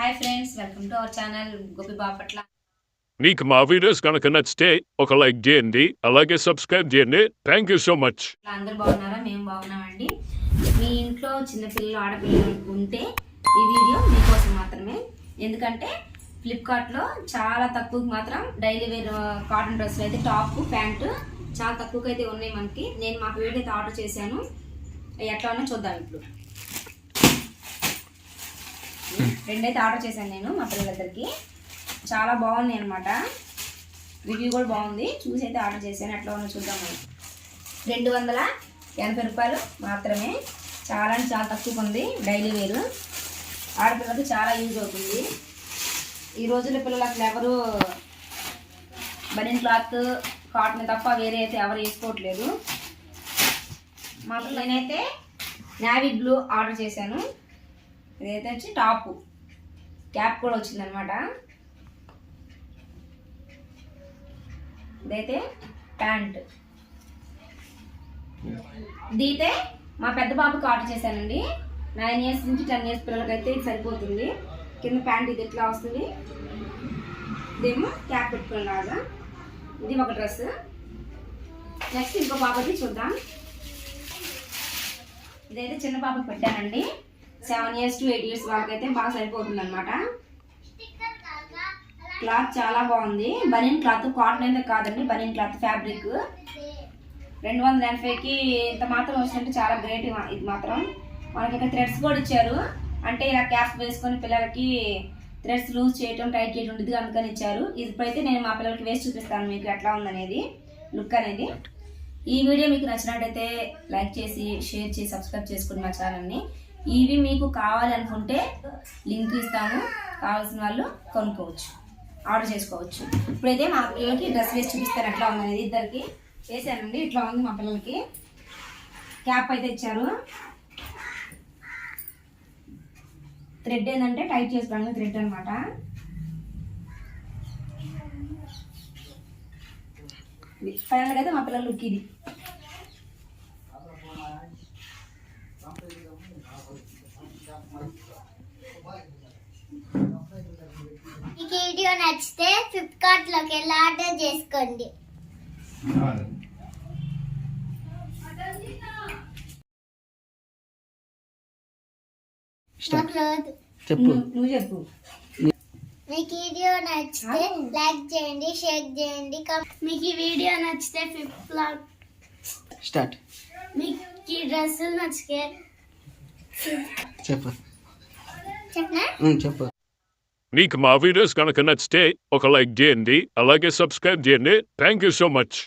Hi friends, welcome to our channel Gopi Bapatla. మీకు మా videos కనుక నచ్చితే ఒక లైక్ చేయండి, అలాగే సబ్స్క్రైబ్ చేయండి. Thank you so much. అందరూ బాగున్నారా? మేము బాగున్నామండి. మీ ఇంట్లో చిన్నపిల్లలు ఆడపిల్లలు ఉంటే ఈ వీడియో మీకోసం మాత్రమే. ఎందుకంటే ఫ్లిప్కార్ట్లో చాలా తక్కువకి మాత్రం డైలీ వేర్ కాటన్ డ్రెస్సులు అయితే టాప్ ప్యాంటు చాలా తక్కువకి అయితే ఉన్నాయి మనకి. నేను మా పిల్లలకి అయితే ఆర్డర్ చేశాను. ఎట్లా ఉన్నా చూద్దాం. ఇప్పుడు రెండైతే ఆర్డర్ చేశాను నేను మా పిల్లలిద్దరికి. చాలా బాగున్నాయి అనమాట. రివ్యూ కూడా బాగుంది. చూసి అయితే ఆర్డర్ చేశాను. ఎట్లా ఉన్నా చూద్దాం. 280 రూపాయలు మాత్రమే. చాలా అంటే చాలా తక్కువ ఉంది. డైలీ వేరు ఆడపిల్లలకు చాలా యూజ్ అవుతుంది. ఈ రోజుల్లో పిల్లలు అసలు ఎవరు బనియన్ క్లాత్ కాటన్ తప్ప వేరే అయితే ఎవరు వేసుకోవట్లేదు. మాత్రం నేనైతే నావీ బ్లూ ఆర్డర్ చేశాను. ఇదైతే వచ్చి టాప్, క్యాప్ కూడా వచ్చిందనమాట. ఇదైతే ప్యాంట్. ఇదైతే మా పెద్ద బాబుకి ఆర్డర్ చేశానండి. 9 ఇయర్స్ నుంచి 10 ఇయర్స్ పిల్లలకైతే ఇది సరిపోతుంది. కింద ప్యాంట్ ఇది ఎట్లా వస్తుంది, ఇదేమో క్యాప్ పెట్టుకునేలాగా. ఇది ఒక డ్రెస్. నెక్స్ట్ ఇంకో బాబుకి చూద్దాం. ఇదైతే చిన్న బాబుకి పెట్టానండి. 7 ఇయర్స్ to 8 ఇయర్స్ వాళ్ళకైతే బాగా సరిపోతుంది అనమాట. క్లాత్ చాలా బాగుంది. బనియన్ క్లాత్, కాటన్ అయితే కాదండి, బనియన్ క్లాత్ ఫ్యాబ్రిక్. 280కి ఇంత మాత్రం వచ్చినట్టు చాలా గ్రేట్. ఇది మాత్రం మనకి ఇక్కడ థ్రెడ్స్ కూడా ఇచ్చారు. అంటే ఇలా క్యాప్స్ వేసుకొని పిల్లలకి థ్రెడ్స్ లూజ్ చేయటం, టైట్ చేయటం ఉంటుంది, అందుకని ఇచ్చారు. ఇప్పుడైతే నేను మా పిల్లలకి వేసి చూపిస్తాను మీకు ఎట్లా ఉందనేది, లుక్ అనేది. ఈ వీడియో మీకు నచ్చినట్టయితే లైక్ చేసి, షేర్ చేసి, సబ్స్క్రైబ్ చేసుకోండి మా ఛానల్ని. ఇవి మీకు కావాలనుకుంటే లింక్ ఇస్తాము. కావాల్సిన వాళ్ళు కొనుక్కోవచ్చు, ఆర్డర్ చేసుకోవచ్చు. ఇప్పుడైతే మా పిల్లలకి డ్రెస్ వేసి చూపిస్తాను ఎట్లా ఉందనేది. ఇద్దరికి వేసానండి. ఇట్లా ఉంది మా పిల్లలకి. క్యాప్ అయితే ఇచ్చారు. థ్రెడ్ ఏంటంటే టైట్ చేసుకోవడానికి థ్రెడ్ అనమాట. ఫైనల్గా అయితే మా పిల్లల లుక్ ఇది. ఈ వీడియో నచ్చితే ఫ్లిప్కార్ట్లోకి వెళ్ళి ఆర్డర్ చేసుకోండి. చెప్పు, నువ్వు చెప్పు. మీకు వీడియో నచ్చితే లైక్ చేయండి, షేర్ చేయండి. మీకు ఈ వీడియో నచ్చితే ఫ్లిప్కార్ట్ స్టార్ట్. మీకు ఈ డ్రెస్సులు నచ్చితే చెప్పు చెప్పనా చెప్పు. మీకు మా వీడియోస్ కనుక నచ్చితే ఒక లైక్ చేయండి, అలాగే సబ్స్క్రైబ్ చేయండి. Thank you so much.